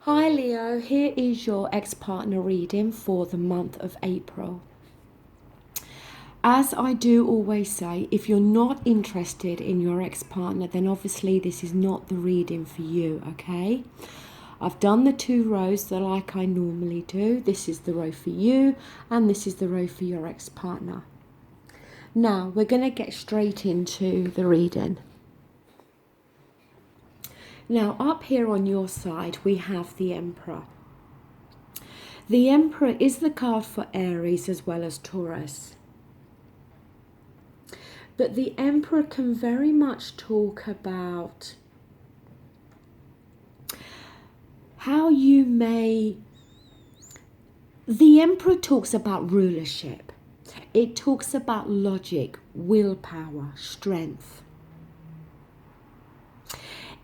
Hi Leo, here is your ex-partner reading for the month of April. As I do always say, if you're not interested in your ex-partner, then obviously this is not the reading for you, okay? I've done the 2 rows like I normally do. This is the row for you and this is the row for your ex-partner. Now we're going to get straight into the reading. Now up here on your side we have the Emperor. The Emperor is the card for Aries as well as Taurus. But the Emperor can very much talk about how you may... The Emperor talks about rulership. It talks about logic, willpower, strength.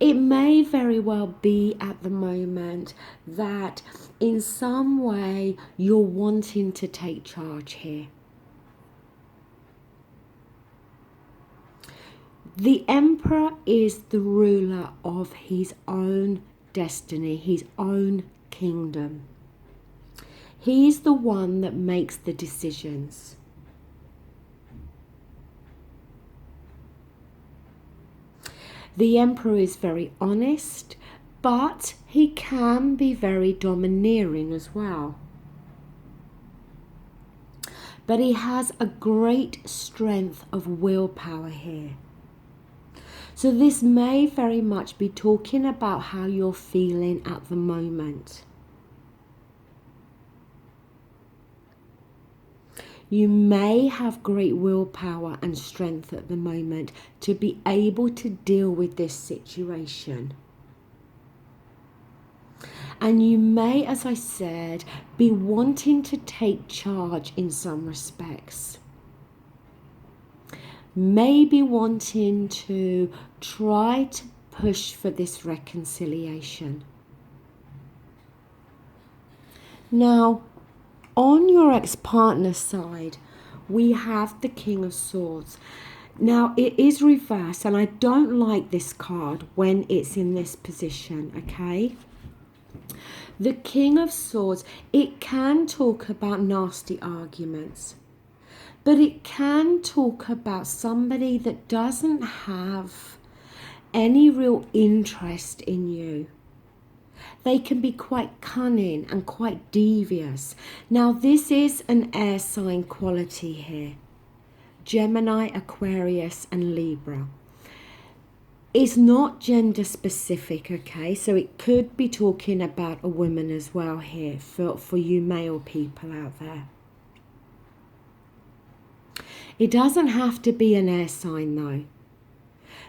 It may very well be at the moment that in some way you're wanting to take charge here. The Emperor is the ruler of his own destiny, his own kingdom. He's the one that makes the decisions. The Emperor is very honest, but he can be very domineering as well. But he has a great strength of willpower here. So this may very much be talking about how you're feeling at the moment. You may have great willpower and strength at the moment to be able to deal with this situation. And you may, as I said, be wanting to take charge in some respects. Maybe wanting to try to push for this reconciliation. Now, on your ex-partner side, we have the King of Swords. Now, it is reversed, and I don't like this card when it's in this position, okay? The King of Swords, it can talk about nasty arguments, but it can talk about somebody that doesn't have any real interest in you. They can be quite cunning and quite devious. Now, this is an air sign quality here. Gemini, Aquarius, and Libra. It's not gender specific, okay? So it could be talking about a woman as well here for you male people out there. It doesn't have to be an air sign though.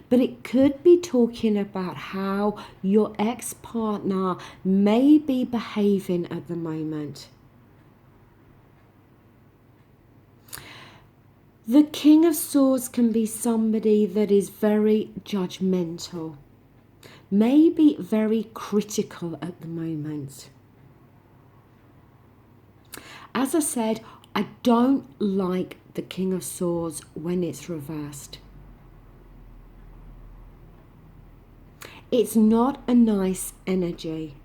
But it could be talking about how your ex-partner may be behaving at the moment. The King of Swords can be somebody that is very judgmental, maybe very critical at the moment. As I said, I don't like the King of Swords when it's reversed. It's not a nice energy.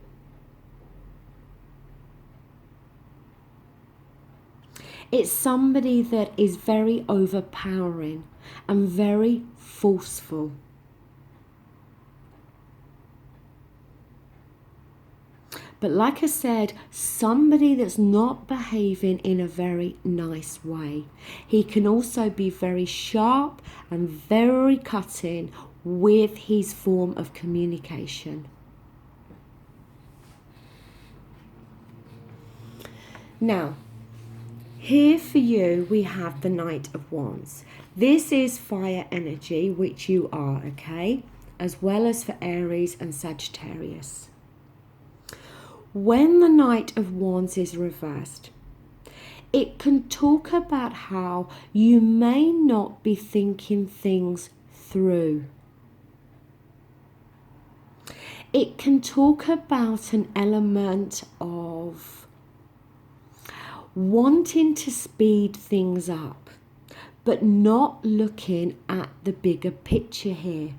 It's somebody that is very overpowering and very forceful. But like I said, somebody that's not behaving in a very nice way. He can also be very sharp and very cutting with his form of communication. Now, here for you we have the Knight of Wands. This is fire energy, which you are, okay? As well as for Aries and Sagittarius. When the Knight of Wands is reversed, it can talk about how you may not be thinking things through. It can talk about an element of wanting to speed things up, but not looking at the bigger picture here.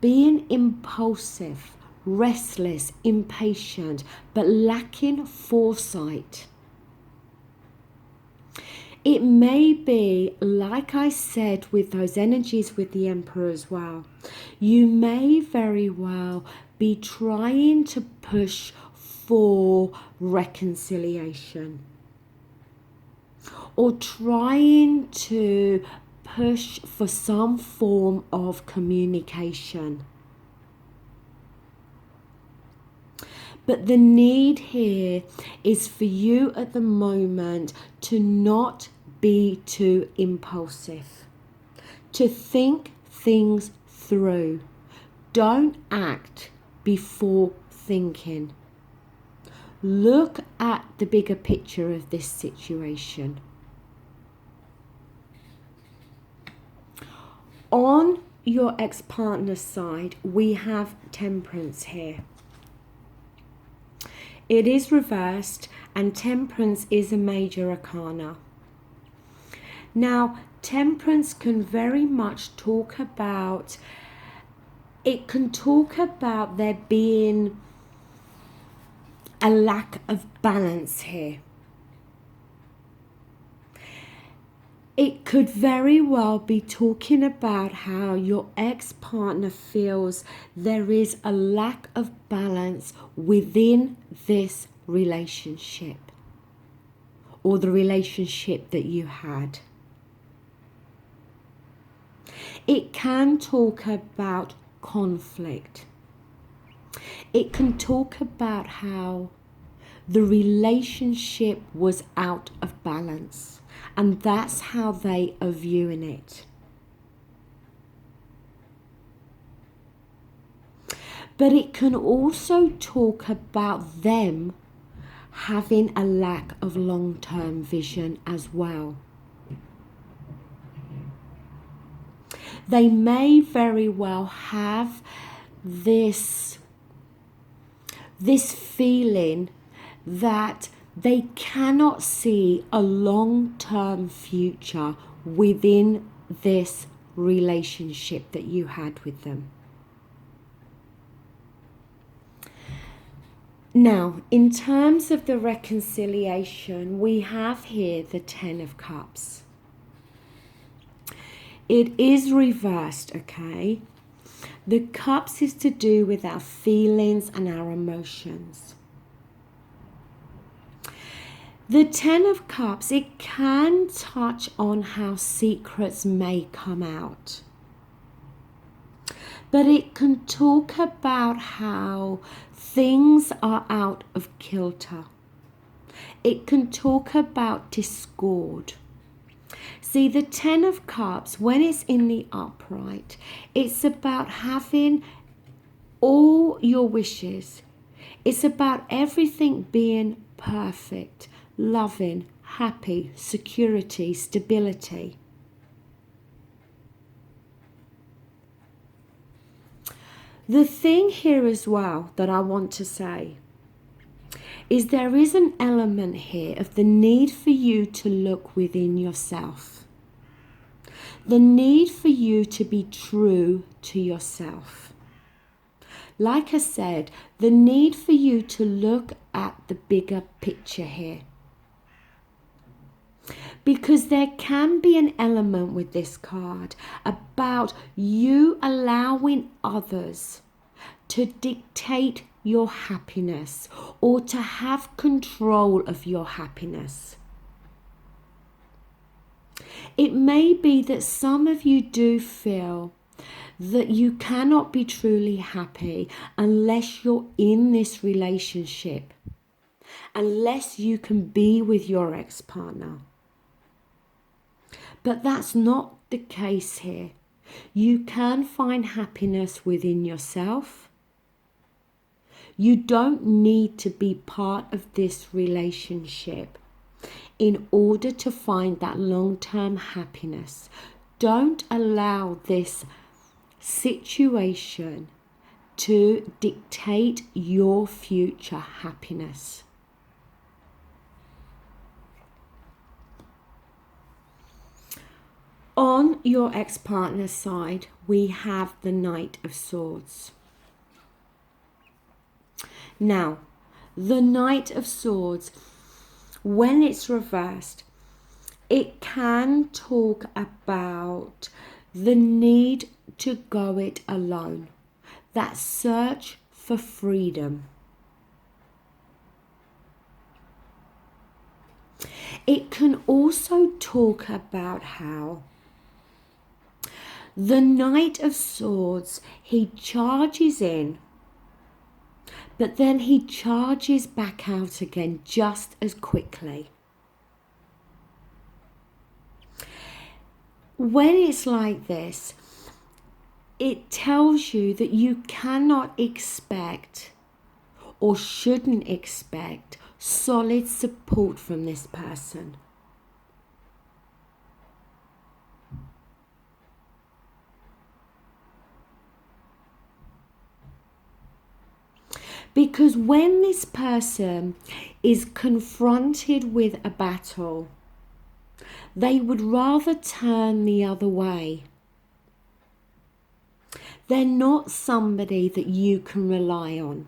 Being impulsive restless, impatient, but lacking foresight. It may be, like I said, with those energies with the Emperor as well, you may very well be trying to push for reconciliation or trying to push for some form of communication. But the need here is for you at the moment to not be too impulsive, to think things through. Don't act before thinking. Look at the bigger picture of this situation. On your ex-partner's side, we have Temperance here. It is reversed, and Temperance is a major arcana. Now, Temperance can very much talk about, it can talk about there being a lack of balance here. It could very well be talking about how your ex-partner feels there is a lack of balance within this relationship or the relationship that you had. It can talk about conflict. It can talk about how the relationship was out of balance, and that's how they are viewing it. But it can also talk about them having a lack of long-term vision as well. They may very well have this feeling that they cannot see a long-term future within this relationship that you had with them. Now, in terms of the reconciliation, we have here the Ten of Cups. It is reversed, okay? The Cups is to do with our feelings and our emotions. The Ten of Cups, it can touch on how secrets may come out. But it can talk about how things are out of kilter. It can talk about discord. See, the Ten of Cups, when it's in the upright, it's about having all your wishes. It's about everything being perfect, loving, happy, security, stability. The thing here as well that I want to say is there is an element here of the need for you to look within yourself. The need for you to be true to yourself. Like I said, the need for you to look at the bigger picture here. Because there can be an element with this card about you allowing others to dictate your happiness or to have control of your happiness. It may be that some of you do feel that you cannot be truly happy unless you're in this relationship, unless you can be with your ex-partner. But that's not the case here. You can find happiness within yourself. You don't need to be part of this relationship in order to find that long-term happiness. Don't allow this situation to dictate your future happiness. On your ex-partner's side, we have the Knight of Swords. Now, the Knight of Swords, when it's reversed, it can talk about the need to go it alone, that search for freedom. It can also talk about how the Knight of Swords, he charges in, but then he charges back out again just as quickly. When it's like this, it tells you that you cannot expect or shouldn't expect solid support from this person. Because when this person is confronted with a battle, they would rather turn the other way. They're not somebody that you can rely on.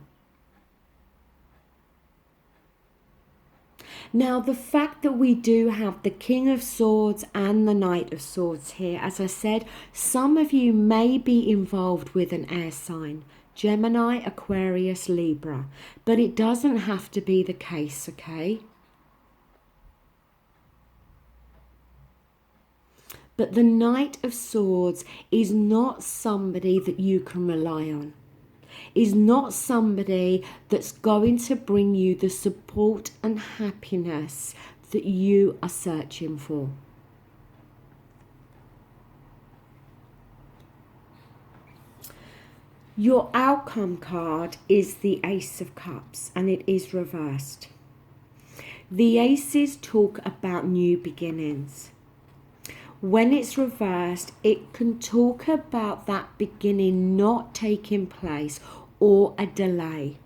Now, the fact that we do have the King of Swords and the Knight of Swords here, as I said, some of you may be involved with an air sign. Gemini, Aquarius, Libra. But it doesn't have to be the case, okay? But the Knight of Swords is not somebody that you can rely on. Is not somebody that's going to bring you the support and happiness that you are searching for. Your outcome card is the Ace of Cups, and it is reversed. The aces talk about new beginnings. When it's reversed, it can talk about that beginning not taking place or a delay.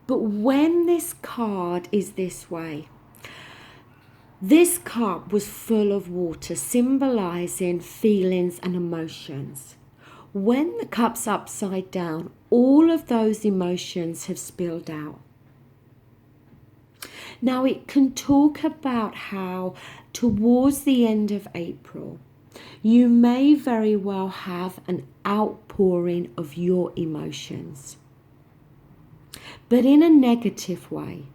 But when this card is this way, this cup was full of water, symbolizing feelings and emotions. When the cup's upside down, all of those emotions have spilled out. Now, it can talk about how towards the end of April, you may very well have an outpouring of your emotions, but in a negative way.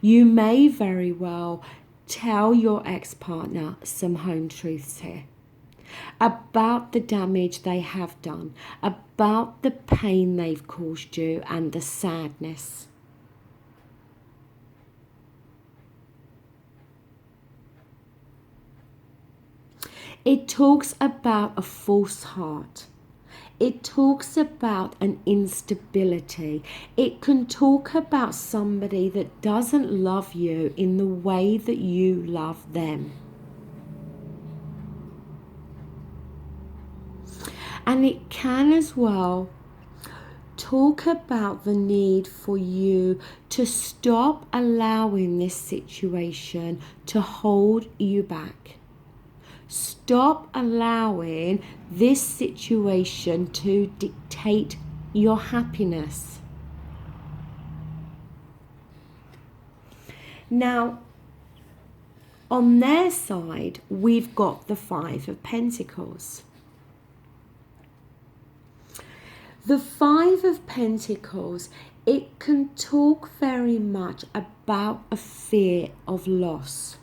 You may very well tell your ex-partner some home truths here about the damage they have done, about the pain they've caused you and the sadness. It talks about a false heart. It talks about an instability. It can talk about somebody that doesn't love you in the way that you love them. And it can as well talk about the need for you to stop allowing this situation to hold you back. Stop allowing this situation to dictate your happiness. Now, on their side, we've got the Five of Pentacles. The Five of Pentacles, it can talk very much about a fear of loss.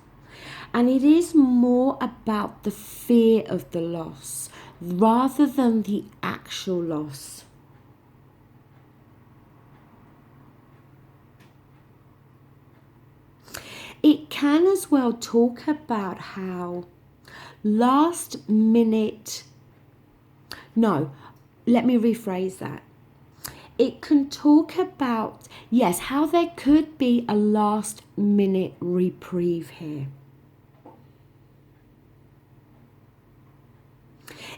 And it is more about the fear of the loss rather than the actual loss. It can as well talk about how last minute, no, let me rephrase that. It can talk about, yes, how there could be a last minute reprieve here.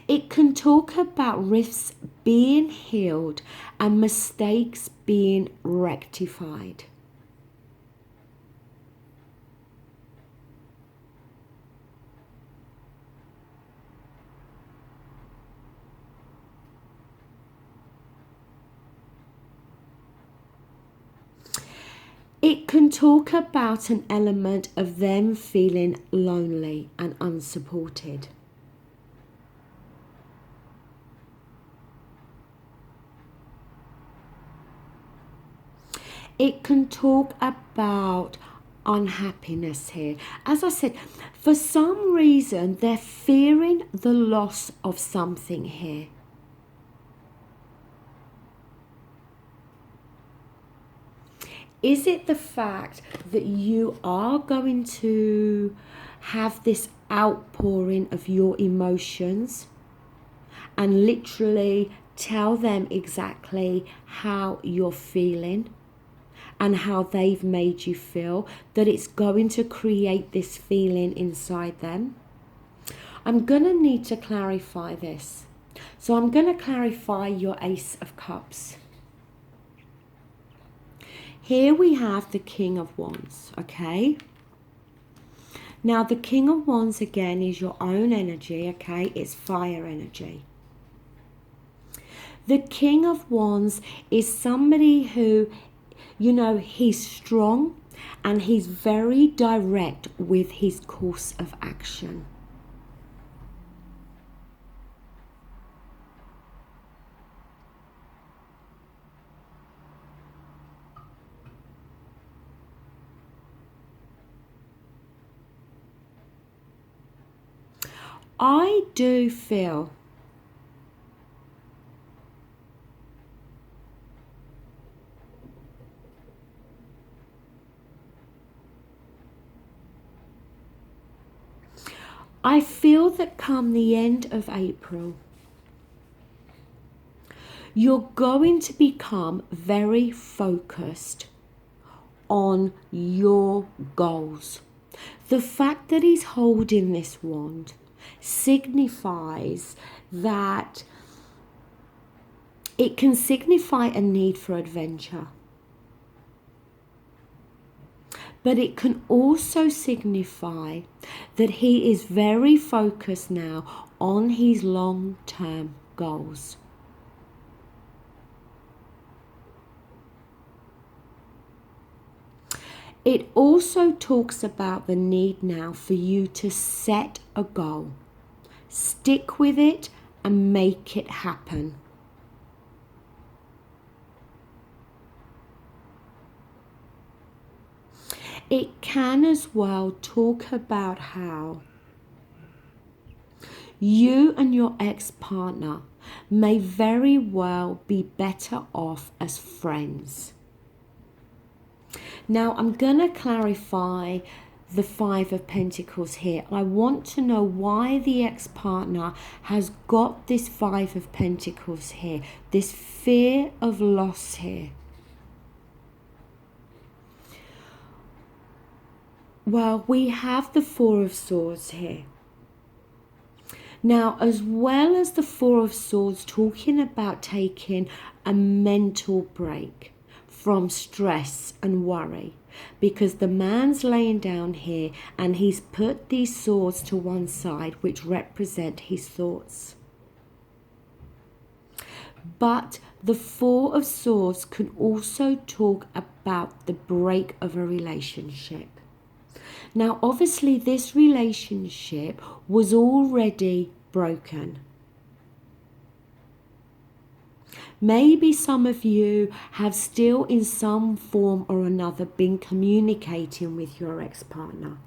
It can talk about rifts being healed and mistakes being rectified. It can talk about an element of them feeling lonely and unsupported. It can talk about unhappiness here. As I said, for some reason, they're fearing the loss of something here. Is it the fact that you are going to have this outpouring of your emotions and literally tell them exactly how you're feeling and how they've made you feel, that it's going to create this feeling inside them? I'm going to need to clarify this. So I'm going to clarify your Ace of Cups. Here we have the King of Wands, okay? Now the King of Wands again is your own energy, okay? It's fire energy. The King of Wands is somebody who, you know, he's strong and he's very direct with his course of action. I do feel that come the end of April, you're going to become very focused on your goals. The fact that he's holding this wand signifies that it can signify a need for adventure. But it can also signify that he is very focused now on his long-term goals. It also talks about the need now for you to set a goal, stick with it and make it happen. It can as well talk about how you and your ex-partner may very well be better off as friends. Now, I'm going to clarify the Five of Pentacles here. I want to know why the ex-partner has got this Five of Pentacles here, this fear of loss here. Well, we have the Four of Swords here. Now, as well as the Four of Swords talking about taking a mental break from stress and worry, because the man's laying down here and he's put these swords to one side, which represent his thoughts. But the Four of Swords can also talk about the break of a relationship. Now, obviously, this relationship was already broken. Maybe some of you have still in some form or another been communicating with your ex-partner.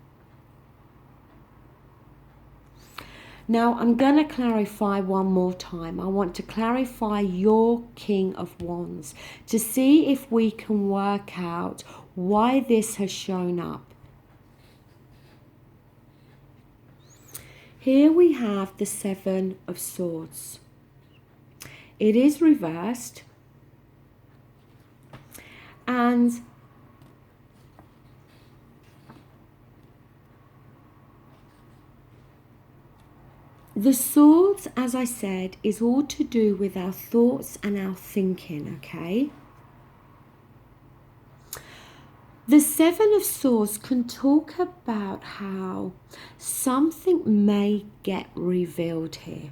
Now, I'm going to clarify one more time. I want to clarify your King of Wands to see if we can work out why this has shown up. Here we have the Seven of Swords. It is reversed, and the swords, as I said, is all to do with our thoughts and our thinking, okay? The Seven of Swords can talk about how something may get revealed here.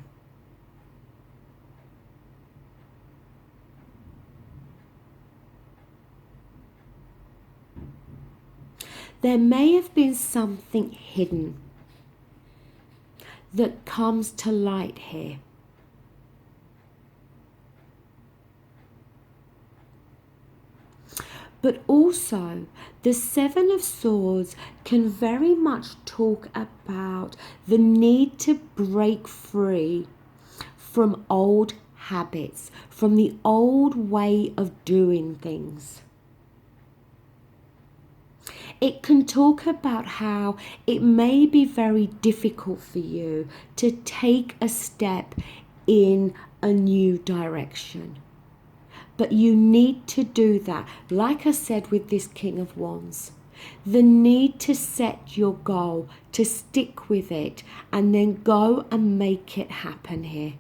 there may have been something hidden that comes to light here. But also, the Seven of Swords can very much talk about the need to break free from old habits, from the old way of doing things. It can talk about how it may be very difficult for you to take a step in a new direction. But you need to do that. Like I said with this King of Wands, the need to set your goal, to stick with it, and then go and make it happen here.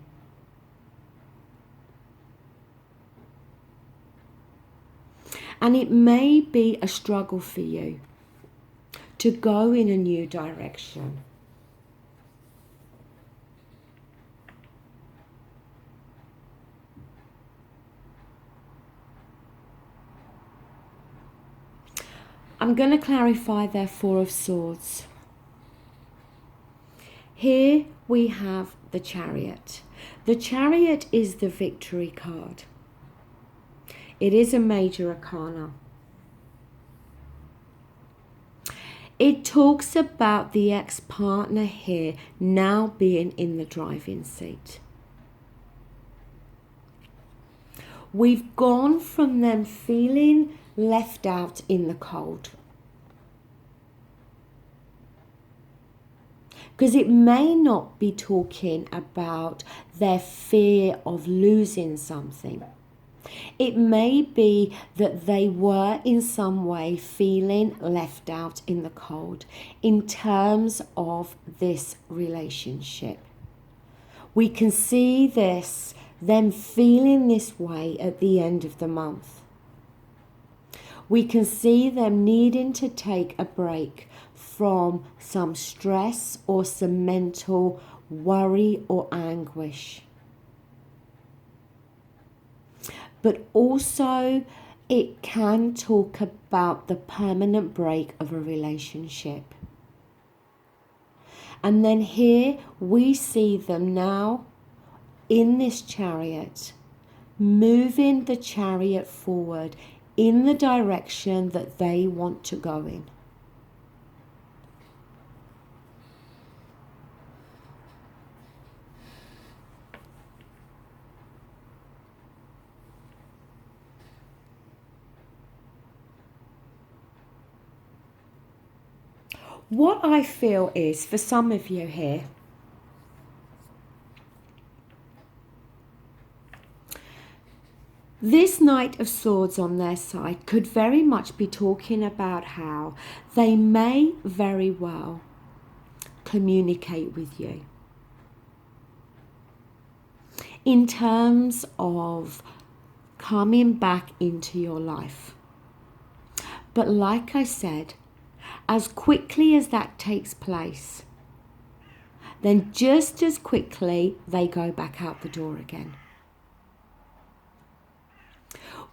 And it may be a struggle for you to go in a new direction. I'm going to clarify their Four of Swords. Here we have the Chariot. The Chariot is the victory card. It is a major arcana. It talks about the ex-partner here now being in the driving seat. We've gone from them feeling left out in the cold. Because it may not be talking about their fear of losing something. It may be that they were in some way feeling left out in the cold in terms of this relationship. We can see them feeling this way at the end of the month. We can see them needing to take a break from some stress or some mental worry or anguish. But also it can talk about the permanent break of a relationship. And then here we see them now in this Chariot, moving the Chariot forward in the direction that they want to go in. What I feel is, for some of you here, this Knight of Swords on their side could very much be talking about how they may very well communicate with you in terms of coming back into your life. But like I said, as quickly as that takes place, then just as quickly they go back out the door again.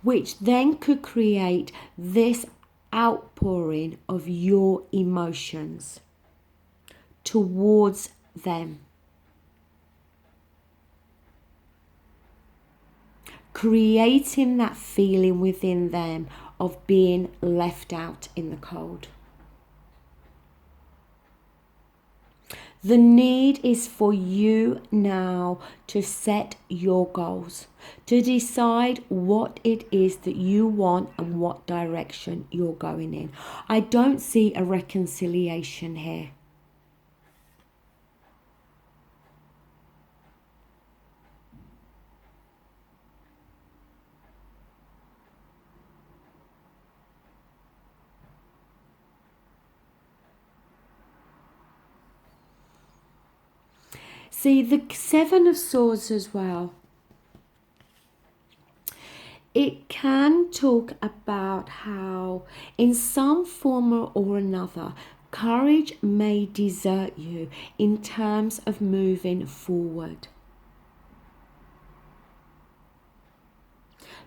Which then could create this outpouring of your emotions towards them. Creating that feeling within them of being left out in the cold. The need is for you now to set your goals, to decide what it is that you want and what direction you're going in. I don't see a reconciliation here. See, the Seven of Swords as well. It can talk about how, in some form or another, courage may desert you in terms of moving forward.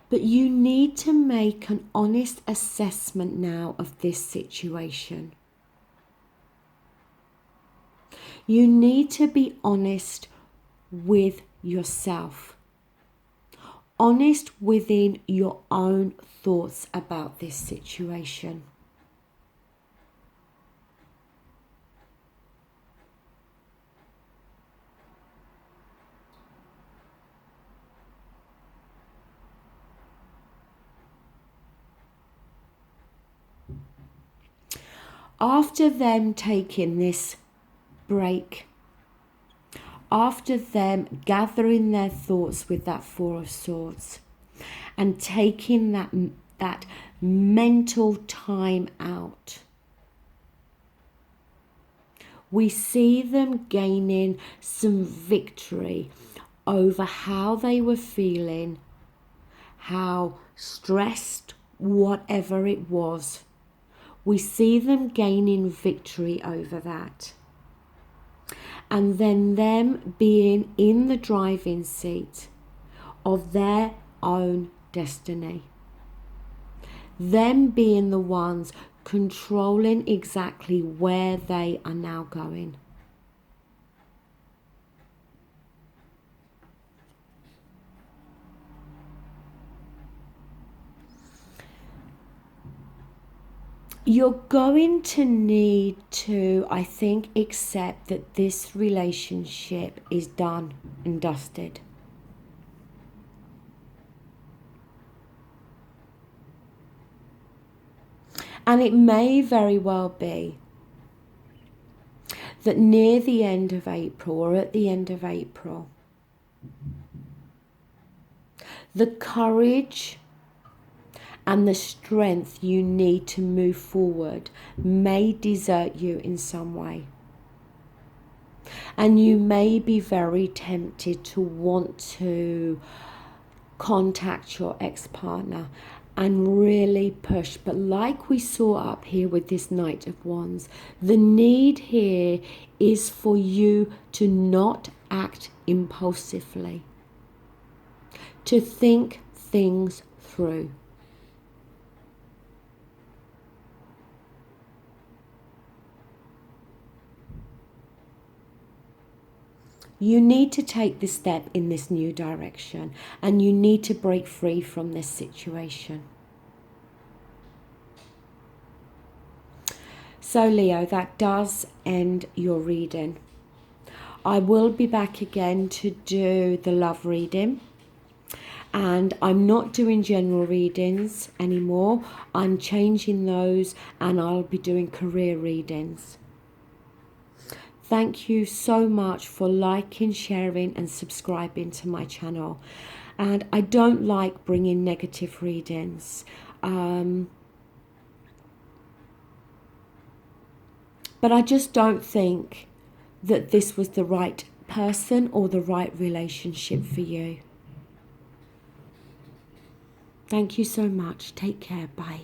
But you need to make an honest assessment now of this situation. You need to be honest with yourself. Honest within your own thoughts about this situation. After them taking this break, after them gathering their thoughts with that Four of Swords and taking that mental time out, we see them gaining some victory over how they were feeling, how stressed, whatever it was. We see them gaining victory over that. And then them being in the driving seat of their own destiny. Them being the ones controlling exactly where they are now going. You're going to need to, I think, accept that this relationship is done and dusted. And it may very well be that near the end of April or at the end of April, the courage and the strength you need to move forward may desert you in some way. And you may be very tempted to want to contact your ex-partner and really push. But like we saw up here with this Knight of Wands, the need here is for you to not act impulsively, to think things through. You need to take this step in this new direction, and you need to break free from this situation. So Leo, that does end your reading. I will be back again to do the love reading. And I'm not doing general readings anymore. I'm changing those, and I'll be doing career readings. Thank you so much for liking, sharing and subscribing to my channel. And I don't like bringing negative readings. But I just don't think that this was the right person or the right relationship for you. Thank you so much. Take care. Bye.